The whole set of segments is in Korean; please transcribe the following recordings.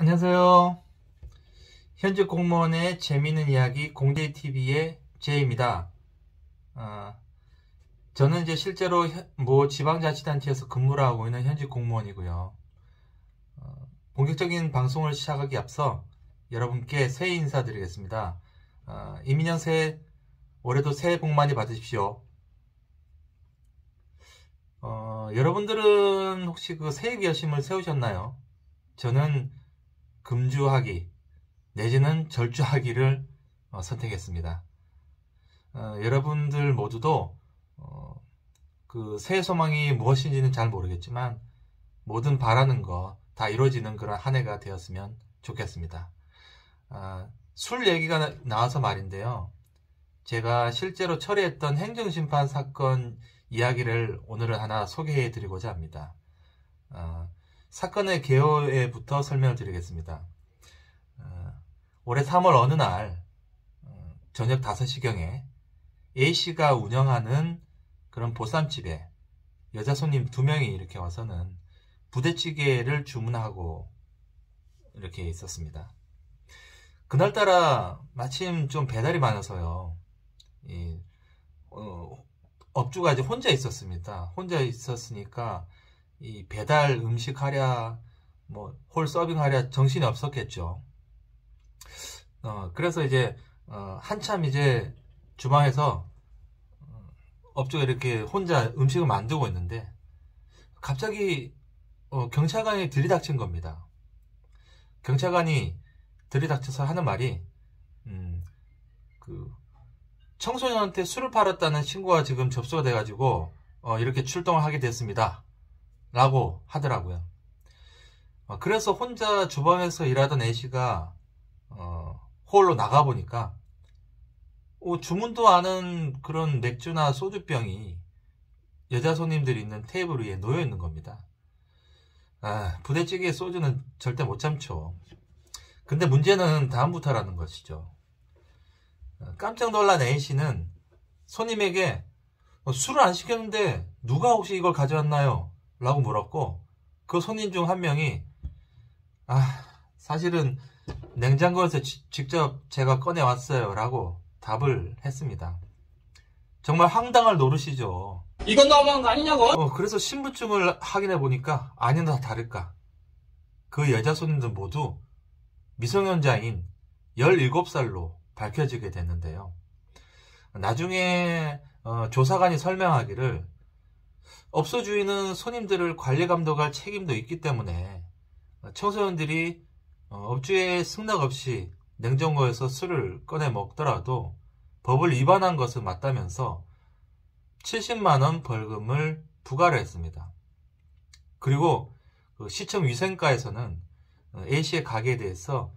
안녕하세요. 현직 공무원의 재미있는 이야기 공대TV의 제이입니다. 저는 이제 실제로 모 지방자치단체에서 근무를 하고 있는 현직 공무원이고요. 본격적인 방송을 시작하기 앞서 여러분께 새해 인사드리겠습니다. 이민년 새해 올해도 새해 복 많이 받으십시오. 여러분들은 혹시 그 새해 결심을 세우셨나요? 저는 금주하기 내지는 절주하기를 선택했습니다. 여러분들 모두도 그 새해 소망이 무엇인지는 잘 모르겠지만 모든 바라는 거 다 이루어지는 그런 한 해가 되었으면 좋겠습니다. 술 얘기가 나와서 말인데요. 제가 실제로 처리했던 행정심판 사건 이야기를 오늘은 하나 소개해 드리고자 합니다. 사건의 개요에부터 설명을 드리겠습니다. 올해 3월 어느 날 저녁 5시경에 A씨가 운영하는 그런 보쌈집에 여자 손님 2명이 이렇게 와서는 부대찌개를 주문하고 이렇게 있었습니다. 그날따라 마침 좀 배달이 많아서요. 업주가 이제 혼자 있었습니다. 혼자 있었으니까 이 배달 음식 하랴 홀 서빙 하랴 정신이 없었겠죠. 그래서 이제 한참 이제 주방에서 업주가 이렇게 혼자 음식을 만들고 있는데 갑자기 경찰관이 들이닥친 겁니다. 경찰관이 들이닥쳐서 하는 말이 그 청소년한테 술을 팔았다는 신고가 지금 접수가 돼가지고 이렇게 출동을 하게 됐습니다 라고 하더라고요. 그래서 혼자 주방에서 일하던 A씨가 홀로 나가보니까 주문도 않은 그런 맥주나 소주병이 여자 손님들이 있는 테이블 위에 놓여 있는 겁니다. 부대찌개에 소주는 절대 못 참죠. 근데 문제는 다음부터라는 것이죠. 깜짝 놀란 A씨는 손님에게 술을 안 시켰는데 누가 혹시 이걸 가져왔나요? 라고 물었고 그 손님 중 한 명이 사실은 냉장고에서 직접 제가 꺼내왔어요 라고 답을 했습니다. 정말 황당할 노릇이죠. 이건 너무한 거 아니냐고? 그래서 신분증을 확인해 보니까 아니나 다를까 그 여자 손님들 모두 미성년자인 17살로 밝혀지게 됐는데요. 나중에 조사관이 설명하기를 업소 주인은 손님들을 관리 감독할 책임도 있기 때문에 청소년들이 업주의 승낙 없이 냉장고에서 술을 꺼내 먹더라도 법을 위반한 것은 맞다면서 70만원 벌금을 부과를 했습니다. 그리고 시청 위생과에서는 A씨의 가게에 대해서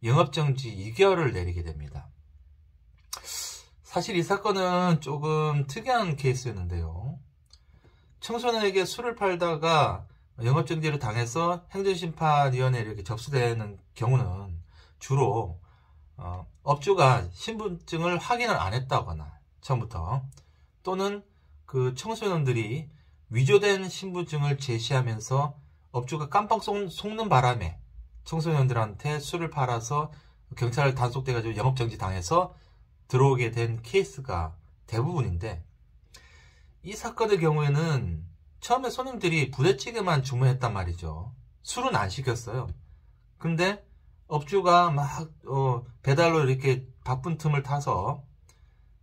영업정지 2개월을 내리게 됩니다. 사실 이 사건은 조금 특이한 케이스였는데요. 청소년에게 술을 팔다가 영업정지를 당해서 행정심판위원회에 이렇게 접수되는 경우는 주로 업주가 신분증을 확인을 안 했다거나 처음부터 또는 그 청소년들이 위조된 신분증을 제시하면서 업주가 깜빡 속는 바람에 청소년들한테 술을 팔아서 경찰 단속돼가지고 영업정지 당해서 들어오게 된 케이스가 대부분인데 이 사건의 경우에는 처음에 손님들이 부대찌개만 주문했단 말이죠. 술은 안 시켰어요. 근데 업주가 막 배달로 이렇게 바쁜 틈을 타서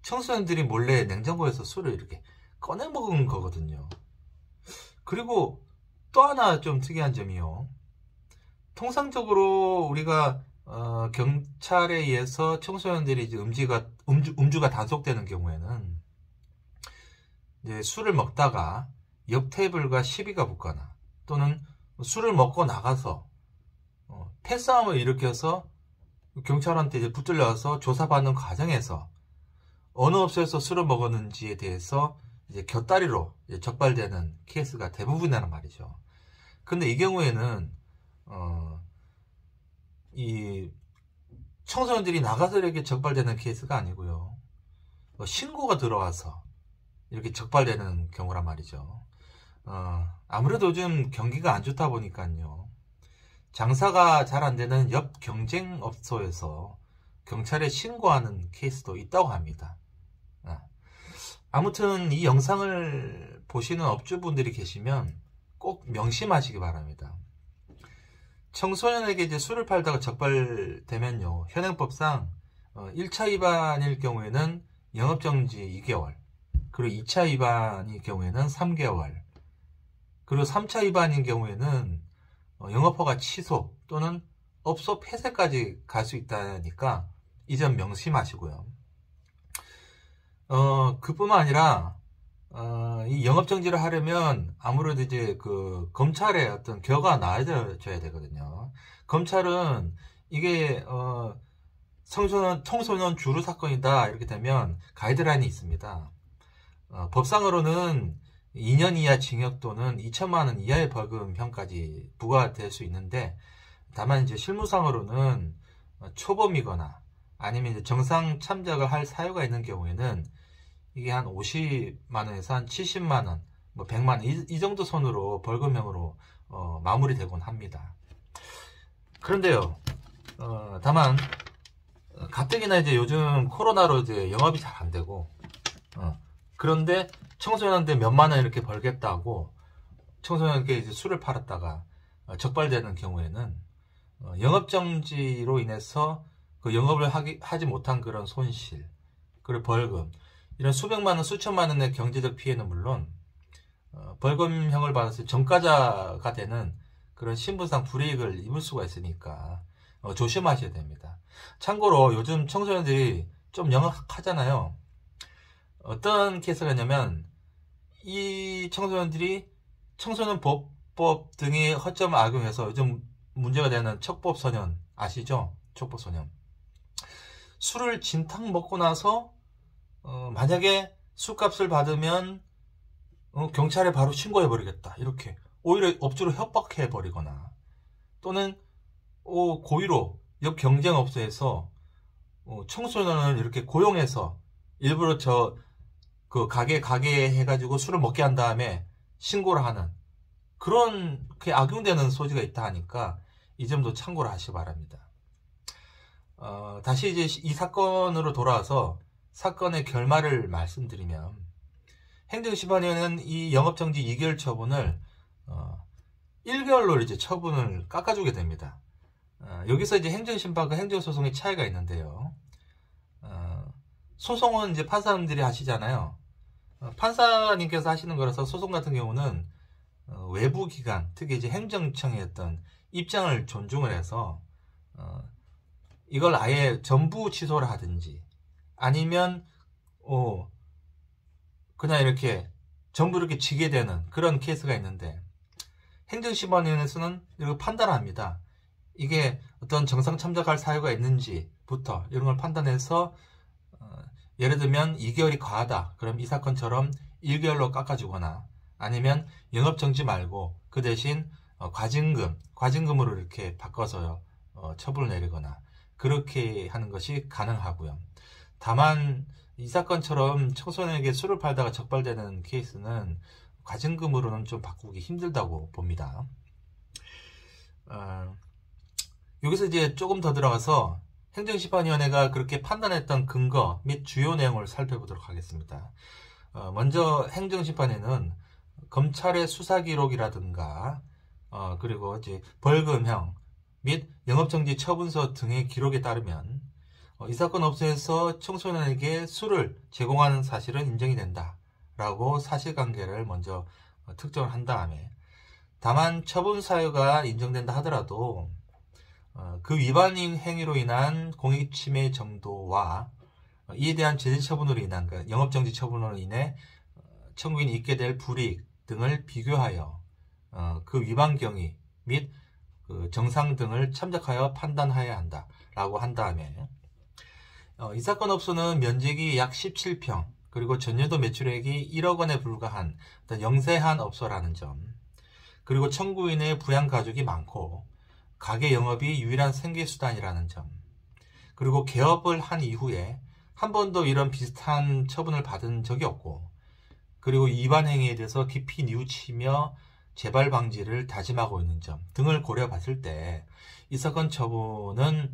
청소년들이 몰래 냉장고에서 술을 이렇게 꺼내 먹은 거거든요. 그리고 또 하나 좀 특이한 점이요. 통상적으로 우리가 경찰에 의해서 청소년들이 이제 음주가 단속되는 경우에는 이제 술을 먹다가 옆 테이블과 시비가 붙거나 또는 술을 먹고 나가서 패싸움을 일으켜서 경찰한테 이제 붙들려서 조사받는 과정에서 어느 업소에서 술을 먹었는지에 대해서 이제 곁다리로 이제 적발되는 케이스가 대부분이라는 말이죠. 근데 이 경우에는 이 청소년들이 나가서 이렇게 적발되는 케이스가 아니고요. 신고가 들어와서 이렇게 적발되는 경우란 말이죠. 아무래도 요즘 경기가 안 좋다 보니까요. 장사가 잘 안 되는 옆 경쟁업소에서 경찰에 신고하는 케이스도 있다고 합니다. 아무튼 이 영상을 보시는 업주분들이 계시면 꼭 명심하시기 바랍니다. 청소년에게 이제 술을 팔다가 적발되면요, 현행법상 1차 위반일 경우에는 영업정지 2개월, 그리고 2차 위반일 경우에는 3개월, 그리고 3차 위반인 경우에는 영업허가 취소 또는 업소 폐쇄까지 갈 수 있다니까 이 점 명심하시고요. 그뿐만 아니라 이 영업정지를 하려면 아무래도 이제 그 검찰의 어떤 결과가 나와줘야 되거든요. 검찰은 이게 청소년 주류 사건이다 이렇게 되면 가이드라인이 있습니다. 법상으로는 2년 이하 징역 또는 2천만 원 이하의 벌금형까지 부과될 수 있는데, 다만 이제 실무상으로는 초범이거나 아니면 이제 정상 참작을 할 사유가 있는 경우에는 이게 한 50만 원에서 한 70만 원, 뭐 100만 원 이 정도 선으로 벌금형으로 마무리되곤 합니다. 그런데요, 다만 가뜩이나 이제 요즘 코로나로 이제 영업이 잘 안 되고, 그런데 청소년한테 몇만 원 이렇게 벌겠다고 청소년에게 이제 술을 팔았다가 적발되는 경우에는 영업정지로 인해서 그 영업을 하지 못한 그런 손실, 그리고 벌금, 이런 수백만 원, 수천만 원의 경제적 피해는 물론 벌금형을 받았을 전과자가 되는 그런 신분상 불이익을 입을 수가 있으니까 조심하셔야 됩니다. 참고로 요즘 청소년들이 좀 영악하잖아요. 어떤 케이스가 있냐면, 이 청소년들이 청소년보호법 등의 허점을 악용해서 요즘 문제가 되는 척법소년 아시죠? 척법소년. 술을 진탕 먹고 나서 만약에 술값을 받으면 경찰에 바로 신고해버리겠다, 이렇게 오히려 업주로 협박해버리거나, 또는 고의로 옆 경쟁업소에서 청소년을 이렇게 고용해서 일부러 그 가게 해가지고 술을 먹게 한 다음에 신고를 하는 그런 악용되는 소지가 있다 하니까 이 점도 참고를 하시기 바랍니다. 다시 이제 이 사건으로 돌아와서 사건의 결말을 말씀드리면, 행정심판위원회는 이 영업정지 2개월 처분을 1개월로 이제 처분을 깎아주게 됩니다. 여기서 이제 행정심판과 행정소송의 차이가 있는데요. 소송은 이제 판사님들이 하시잖아요. 판사님께서 하시는 거라서 소송 같은 경우는 외부 기관, 특히 이제 행정청의 어떤 입장을 존중을 해서 이걸 아예 전부 취소를 하든지, 아니면 그냥 이렇게 전부 이렇게 지게 되는 그런 케이스가 있는데, 행정심판위원회에서는 이렇게 판단을 합니다. 이게 어떤 정상 참작할 사유가 있는지부터 이런 걸 판단해서 예를 들면 2개월이 과하다, 그럼 이 사건처럼 1개월로 깎아주거나, 아니면 영업정지 말고 그 대신 과징금으로 이렇게 바꿔서 처분을 내리거나, 그렇게 하는 것이 가능하고요. 다만 이 사건처럼 청소년에게 술을 팔다가 적발되는 케이스는 과징금으로는 좀 바꾸기 힘들다고 봅니다. 여기서 이제 조금 더 들어가서 행정심판위원회가 그렇게 판단했던 근거 및 주요 내용을 살펴보도록 하겠습니다. 먼저 행정심판위는 검찰의 수사기록이라든가 그리고 이제 벌금형 및 영업정지 처분서 등의 기록에 따르면 이 사건 업소에서 청소년에게 술을 제공하는 사실은 인정이 된다라고 사실관계를 먼저 특정을 한 다음에, 다만 처분 사유가 인정된다 하더라도 그 위반 행위로 인한 공익침해 정도와 이에 대한 제재 처분으로 인한 영업정지 처분으로 인해 청구인이 입게 될 불이익 등을 비교하여 그 위반 경위 및 그 정상 등을 참작하여 판단해야 한다라고 한 다음에, 이 사건 업소는 면적이 약 17평, 그리고 전년도 매출액이 1억 원에 불과한 영세한 업소라는 점, 그리고 청구인의 부양 가족이 많고 가게 영업이 유일한 생계수단이라는 점, 그리고 개업을 한 이후에 한 번도 이런 비슷한 처분을 받은 적이 없고, 그리고 위반 행위에 대해서 깊이 뉘우치며 재발 방지를 다짐하고 있는 점 등을 고려봤을 때 이 사건 처분은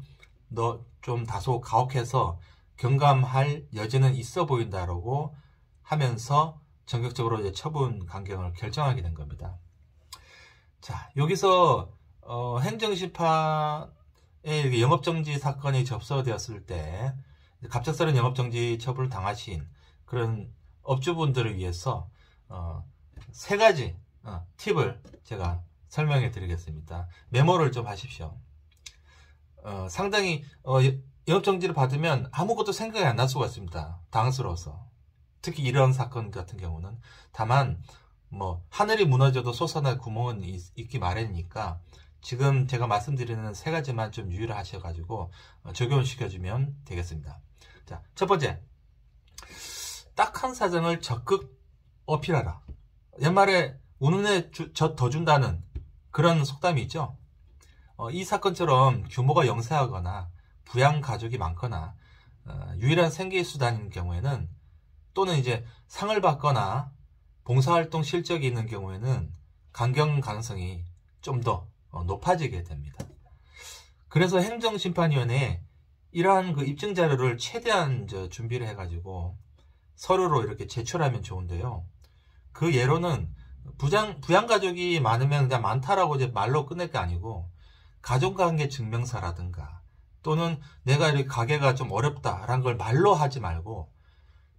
좀 다소 가혹해서 경감할 여지는 있어 보인다라고 하면서 전격적으로 이제 처분 강경을 결정하게 된 겁니다. 자, 여기서 행정심판에 영업정지 사건이 접수되었을 때 갑작스러운 영업정지 처분을 당하신 그런 업주분들을 위해서 세 가지 팁을 제가 설명해 드리겠습니다. 메모를 좀 하십시오. 상당히 영업정지를 받으면 아무것도 생각이 안 날 수가 있습니다. 당황스러워서. 특히 이런 사건 같은 경우는. 다만 뭐 하늘이 무너져도 솟아날 구멍은 있기 마련이니까 지금 제가 말씀드리는 세 가지만 좀 유의를 하셔가지고 적용을 시켜주면 되겠습니다. 자, 첫 번째, 딱한 사정을 적극 어필하라. 옛말에 우는 애 더 준다는 그런 속담이 있죠. 이 사건처럼 규모가 영세하거나 부양 가족이 많거나 유일한 생계수단인 경우에는, 또는 이제 상을 받거나 봉사활동 실적이 있는 경우에는 강경 가능성이 좀 더 높아지게 됩니다. 그래서 행정심판위원회에 이러한 그 입증 자료를 최대한 준비를 해가지고 서류로 이렇게 제출하면 좋은데요. 그 예로는 부양 가족이 많으면 그냥 많다라고 이제 말로 끝낼 게 아니고 가족관계 증명서라든가, 또는 내가 이렇게 가게가 좀 어렵다라는 걸 말로 하지 말고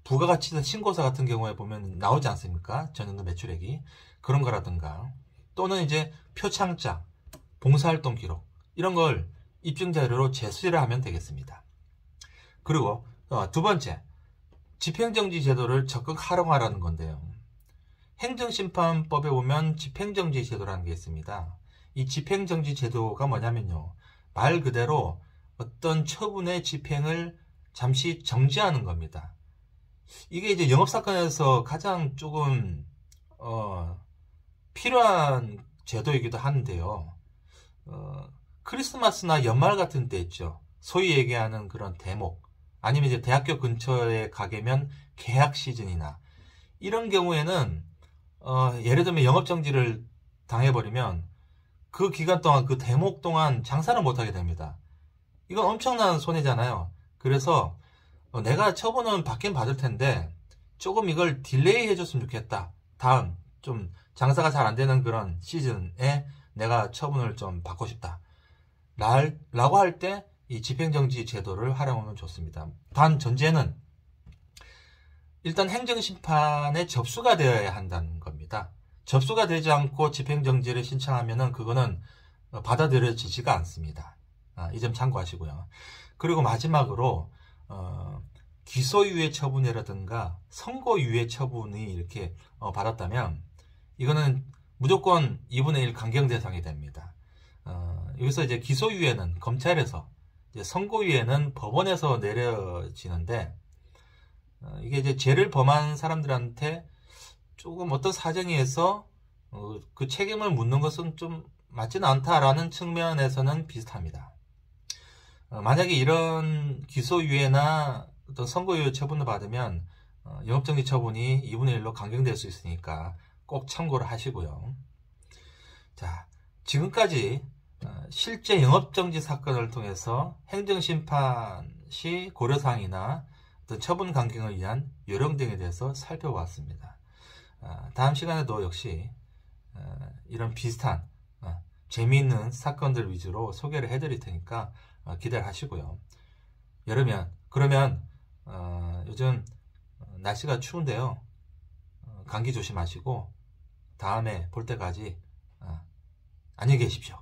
부가가치세 신고서 같은 경우에 보면 나오지 않습니까? 전년도 매출액이. 그런 거라든가, 또는 이제 표창장, 봉사활동 기록, 이런 걸 입증 자료로 제시를 하면 되겠습니다. 그리고 두 번째, 집행정지 제도를 적극 활용하라는 건데요. 행정심판법에 보면 집행정지 제도라는 게 있습니다. 이 집행정지 제도가 뭐냐면요, 말 그대로 어떤 처분의 집행을 잠시 정지하는 겁니다. 이게 이제 영업사건에서 가장 조금 필요한 제도이기도 한데요. 크리스마스나 연말 같은 때 있죠. 소위 얘기하는 그런 대목, 아니면 이제 대학교 근처에 가게면 개학 시즌이나 이런 경우에는 예를 들면 영업정지를 당해버리면 그 기간 동안, 그 대목 동안 장사를 못하게 됩니다. 이건 엄청난 손해잖아요. 그래서 내가 처분은 받긴 받을 텐데 조금 이걸 딜레이 해줬으면 좋겠다. 다음 좀 장사가 잘 안 되는 그런 시즌에 내가 처분을 좀 받고 싶다 라고 할 때 이 집행정지 제도를 활용하면 좋습니다. 단 전제는 일단 행정심판에 접수가 되어야 한다는 겁니다. 접수가 되지 않고 집행정지를 신청하면은 그거는 받아들여지지가 않습니다. 이 점 참고하시고요. 그리고 마지막으로 기소유예 처분이라든가 선고유예 처분이 이렇게 받았다면 이거는 무조건 2분의 1 강경 대상이 됩니다. 여기서 이제 기소유예는 검찰에서, 이제 선고유예는 법원에서 내려지는데, 이게 이제 죄를 범한 사람들한테 조금 어떤 사정에 의해서 그 책임을 묻는 것은 좀 맞지는 않다라는 측면에서는 비슷합니다. 만약에 이런 기소유예나 어떤 선고유예 처분을 받으면 영업정지 처분이 2분의 1로 강경될 수 있으니까 꼭 참고를 하시고요. 자, 지금까지 실제 영업정지 사건을 통해서 행정심판 시 고려사항이나 어떤 처분 강경을 위한 요령 등에 대해서 살펴봤습니다. 다음 시간에도 역시 이런 비슷한 재미있는 사건들 위주로 소개를 해드릴 테니까 기대를 하시고요. 그러면 요즘 날씨가 추운데요. 감기 조심하시고 다음에 볼 때까지 안녕히 계십시오.